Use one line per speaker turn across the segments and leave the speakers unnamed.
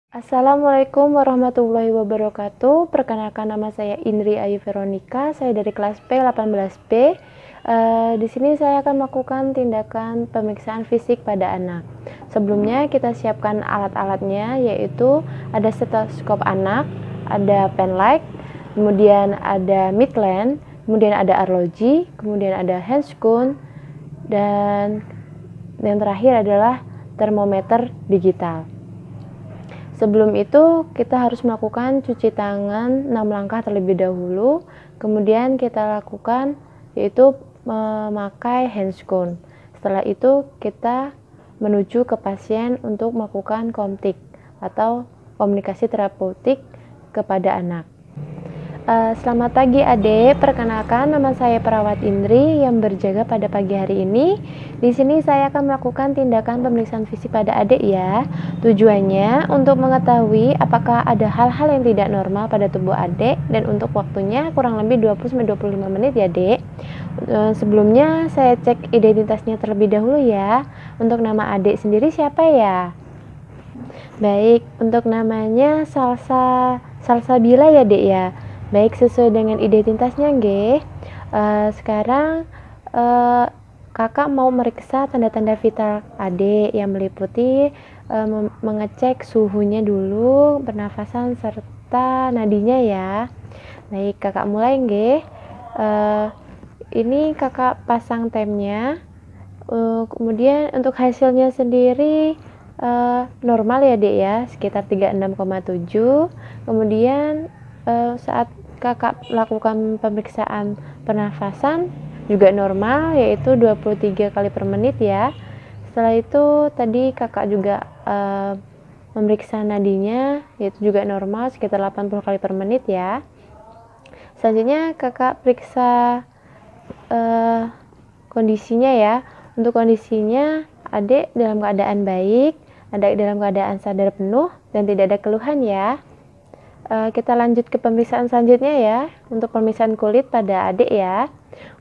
Assalamualaikum warahmatullahi wabarakatuh. Perkenalkan, nama saya Indri Ayu Veronica. Saya dari kelas P18B. Di sini saya akan melakukan tindakan pemeriksaan fisik pada anak. Sebelumnya kita siapkan alat-alatnya, yaitu ada stetoskop anak, ada penlight, kemudian ada midland, kemudian ada arloji, kemudian ada handscoon, dan yang terakhir adalah termometer digital. Sebelum itu kita harus melakukan cuci tangan 6 langkah terlebih dahulu. Kemudian kita lakukan yaitu memakai handscoon. Setelah itu kita menuju ke pasien untuk melakukan komtik atau komunikasi terapeutik kepada anak. Selamat pagi adik, perkenalkan nama saya perawat Indri yang berjaga pada pagi hari ini. Di sini saya akan melakukan tindakan pemeriksaan fisik pada adik ya. Tujuannya untuk mengetahui apakah ada hal-hal yang tidak normal pada tubuh adik, dan untuk waktunya kurang lebih 20-25 menit ya dek. Sebelumnya saya cek identitasnya terlebih dahulu ya. Untuk nama adik sendiri siapa ya? Baik, untuk namanya Salsabila ya dek ya. Baik, sesuai dengan identitasnya nggih. Sekarang kakak mau meriksa tanda-tanda vital adik yang meliputi mengecek suhunya dulu, pernafasan serta nadinya ya. Baik, kakak mulai nggih. Ini kakak pasang temnya. Kemudian untuk hasilnya sendiri normal ya dek ya, sekitar 36,7. Kemudian saat kakak lakukan pemeriksaan pernafasan juga normal, yaitu 23 kali per menit ya. Setelah itu tadi kakak juga memeriksa nadinya, yaitu juga normal sekitar 80 kali per menit ya. Selanjutnya kakak periksa kondisinya ya. Untuk kondisinya adik dalam keadaan baik, adik dalam keadaan sadar penuh dan tidak ada keluhan ya. Kita lanjut ke pemeriksaan selanjutnya ya. Untuk pemeriksaan kulit pada adik ya.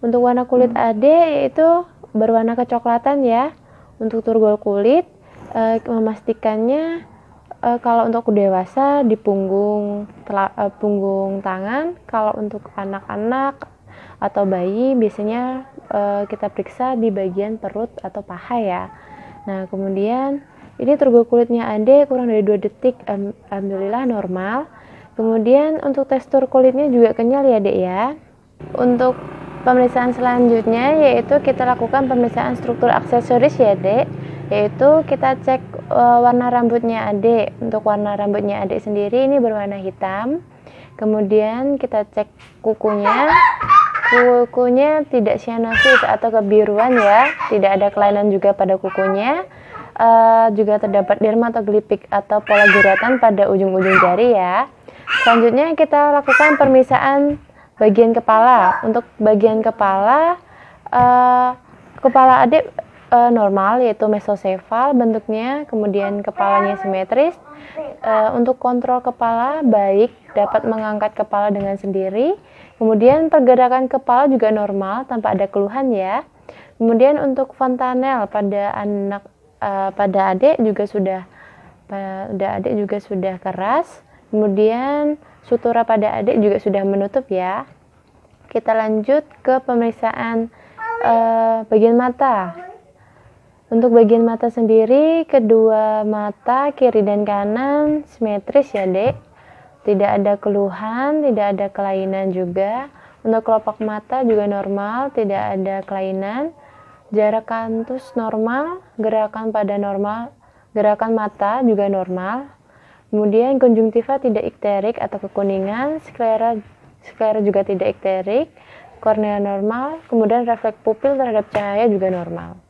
Untuk warna kulit adik itu berwarna kecoklatan ya. Untuk turgor kulit memastikannya kalau untuk dewasa di punggung tangan. Kalau untuk anak-anak atau bayi biasanya kita periksa di bagian perut atau paha ya. Nah, kemudian ini turgor kulitnya adik kurang dari 2 detik, alhamdulillah normal. Kemudian untuk tekstur kulitnya juga kenyal ya dek ya. Untuk pemeriksaan selanjutnya yaitu kita lakukan pemeriksaan struktur aksesoris ya dek, yaitu kita cek warna rambutnya adik. Untuk warna rambutnya adik sendiri ini berwarna hitam. Kemudian kita cek kukunya tidak cyanosis atau kebiruan ya, tidak ada kelainan juga pada kukunya. Juga terdapat dermatoglipik atau pola guratan pada ujung-ujung jari ya. Selanjutnya kita lakukan pemeriksaan bagian kepala. Untuk bagian kepala, kepala adik normal yaitu mesosefal bentuknya, kemudian kepalanya simetris. Untuk kontrol kepala baik, dapat mengangkat kepala dengan sendiri. Kemudian pergerakan kepala juga normal tanpa ada keluhan ya. Kemudian untuk fontanel pada adik juga sudah keras. Kemudian sutura pada adik juga sudah menutup ya. Kita lanjut ke pemeriksaan bagian mata. Untuk bagian mata sendiri, kedua mata kiri dan kanan simetris ya dek. Tidak ada keluhan, tidak ada kelainan juga. Untuk kelopak mata juga normal, tidak ada kelainan. Jarak kantus normal, gerakan mata juga normal. Kemudian konjungtiva tidak ikterik atau kekuningan, sklera juga tidak ikterik, kornea normal, kemudian refleks pupil terhadap cahaya juga normal.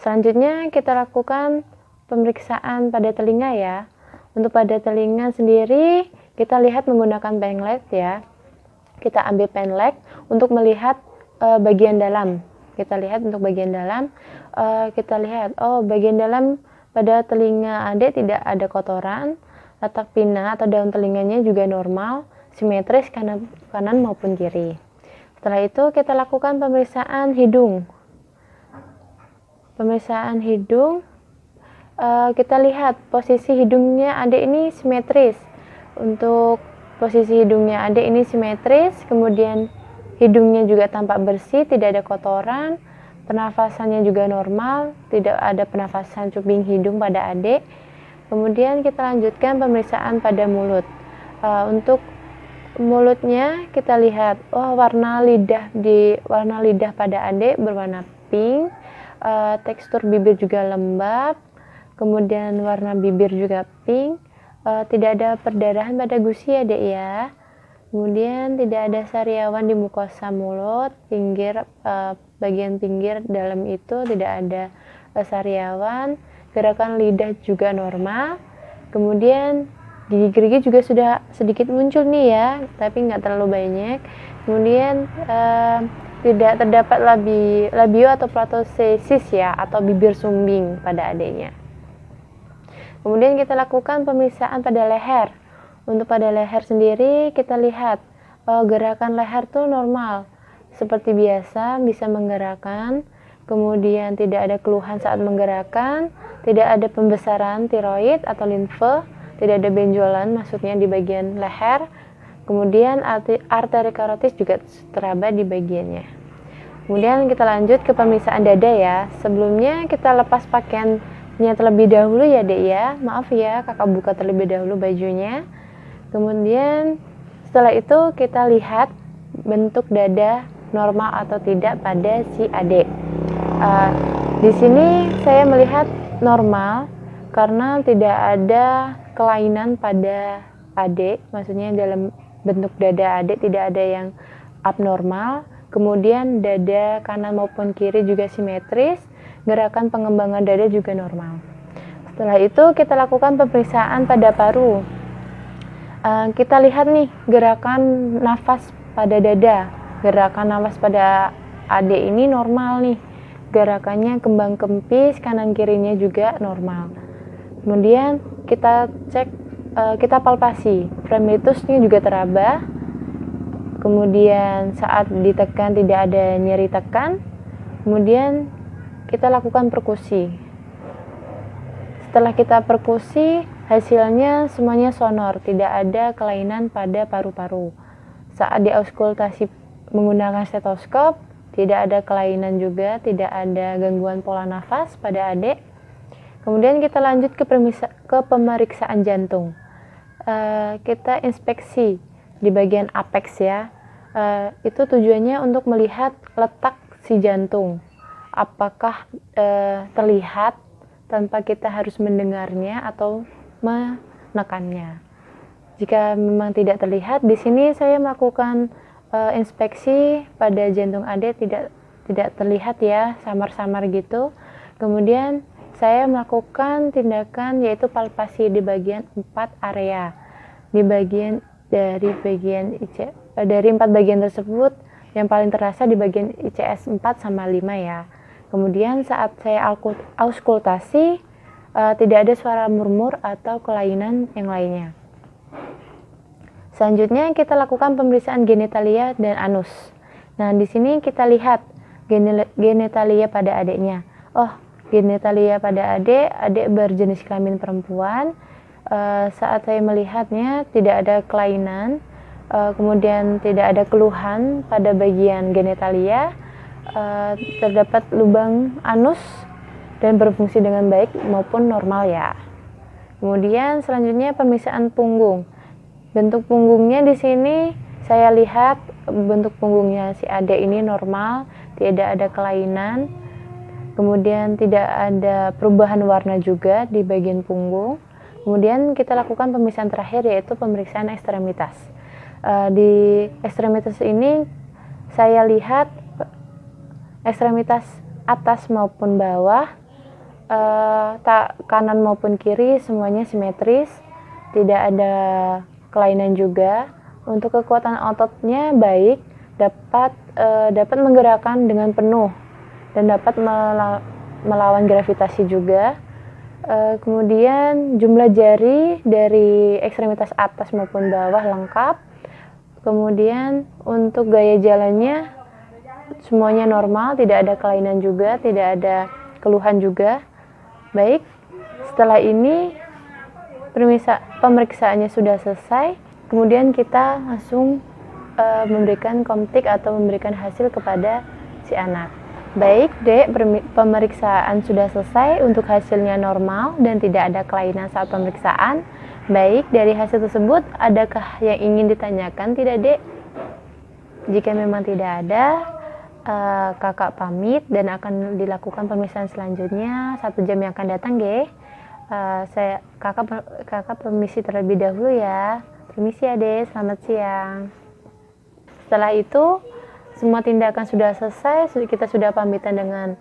Selanjutnya kita lakukan pemeriksaan pada telinga ya. Untuk pada telinga sendiri kita lihat menggunakan penlight ya. Kita ambil penlight untuk melihat bagian dalam. Kita lihat untuk bagian dalam, bagian dalam pada telinga adik tidak ada kotoran. Letak pinna atau daun telinganya juga normal, simetris kanan maupun kiri. Setelah itu kita lakukan pemeriksaan hidung. Pemeriksaan hidung Kita lihat posisi hidungnya adik ini simetris. Untuk posisi hidungnya adik ini simetris, kemudian hidungnya juga tampak bersih, tidak ada kotoran, pernafasannya juga normal, tidak ada pernafasan cuping hidung pada adik. Kemudian kita lanjutkan pemeriksaan pada mulut. Untuk mulutnya kita lihat, warna lidah pada adik berwarna pink, tekstur bibir juga lembab, kemudian warna bibir juga pink, tidak ada perdarahan pada gusi ya dek ya. Kemudian tidak ada sariawan di mukosa mulut, bagian pinggir dalam itu tidak ada sariawan, gerakan lidah juga normal. Kemudian gigi gerigi juga sudah sedikit muncul nih ya, tapi nggak terlalu banyak. Kemudian tidak terdapat labio atau platosesis ya, atau bibir sumbing pada adiknya. Kemudian kita lakukan pemeriksaan pada leher. Untuk pada leher sendiri kita lihat gerakan leher tuh normal, seperti biasa bisa menggerakkan. Kemudian tidak ada keluhan saat menggerakkan, tidak ada pembesaran tiroid atau limfe, tidak ada benjolan maksudnya di bagian leher. Kemudian arteri karotis juga teraba di bagiannya. Kemudian kita lanjut ke pemeriksaan dada ya. Sebelumnya kita lepas pakaiannya terlebih dahulu ya dek ya. Maaf ya, kakak buka terlebih dahulu bajunya. Kemudian setelah itu kita lihat bentuk dada normal atau tidak pada si adik. Di sini saya melihat normal karena tidak ada kelainan pada adik, maksudnya dalam bentuk dada adik tidak ada yang abnormal. Kemudian dada kanan maupun kiri juga simetris, gerakan pengembangan dada juga normal. Setelah itu kita lakukan pemeriksaan pada paru. Kita lihat nih gerakan nafas pada dada, gerakan nafas pada adik ini normal nih, gerakannya kembang kempis, kanan kirinya juga normal. Kemudian kita cek, kita palpasi, fremitusnya juga teraba. Kemudian saat ditekan tidak ada nyeri tekan. Kemudian kita lakukan perkusi. Setelah kita perkusi, hasilnya semuanya sonor, tidak ada kelainan pada paru-paru. Saat diauskultasi menggunakan stetoskop, tidak ada kelainan juga, tidak ada gangguan pola nafas pada adik. Kemudian kita lanjut ke pemeriksaan jantung. Kita inspeksi di bagian apex ya. Itu tujuannya untuk melihat letak si jantung. Apakah terlihat tanpa kita harus mendengarnya atau menekannya. Jika memang tidak terlihat, di sini saya melakukan inspeksi pada jantung adik tidak terlihat ya, samar-samar gitu. Kemudian saya melakukan tindakan yaitu palpasi di bagian 4 area. Dari 4 bagian tersebut yang paling terasa di bagian ICS 4 sama 5 ya. Kemudian saat saya auskultasi tidak ada suara murmur atau kelainan yang lainnya. Selanjutnya kita lakukan pemeriksaan genitalia dan anus. Nah, di sini kita lihat genitalia pada adiknya. Genitalia pada adik berjenis kelamin perempuan. Saat saya melihatnya tidak ada kelainan, kemudian tidak ada keluhan pada bagian genitalia, terdapat lubang anus dan berfungsi dengan baik maupun normal ya. Kemudian selanjutnya pemeriksaan punggung. Bentuk punggungnya di sini saya lihat bentuk punggungnya si adik ini normal, tidak ada kelainan. Kemudian tidak ada perubahan warna juga di bagian punggung. Kemudian kita lakukan pemeriksaan terakhir yaitu pemeriksaan ekstremitas. Di ekstremitas ini saya lihat ekstremitas atas maupun bawah, kanan maupun kiri semuanya simetris, tidak ada kelainan juga. Untuk kekuatan ototnya baik, dapat menggerakkan dengan penuh dan dapat melawan gravitasi juga. Kemudian jumlah jari dari ekstremitas atas maupun bawah lengkap. Kemudian untuk gaya jalannya semuanya normal, tidak ada kelainan juga, tidak ada keluhan juga. Baik, Setelah ini pemeriksaannya sudah selesai, kemudian kita langsung memberikan komtik atau memberikan hasil kepada si anak. Baik, Dek, pemeriksaan sudah selesai, untuk hasilnya normal dan tidak ada kelainan saat pemeriksaan. Baik, dari hasil tersebut, adakah yang ingin ditanyakan tidak, Dek? Jika memang tidak ada, kakak pamit dan akan dilakukan pemeriksaan selanjutnya 1 jam yang akan datang, Dek. Kakak permisi terlebih dahulu ya. Permisi ya, Dek, selamat siang. Setelah itu semua tindakan sudah selesai, kita sudah pamitan dengan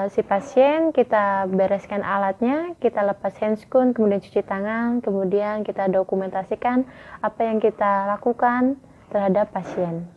si pasien, kita bereskan alatnya, kita lepas handscoon, kemudian cuci tangan, kemudian kita dokumentasikan apa yang kita lakukan terhadap pasien.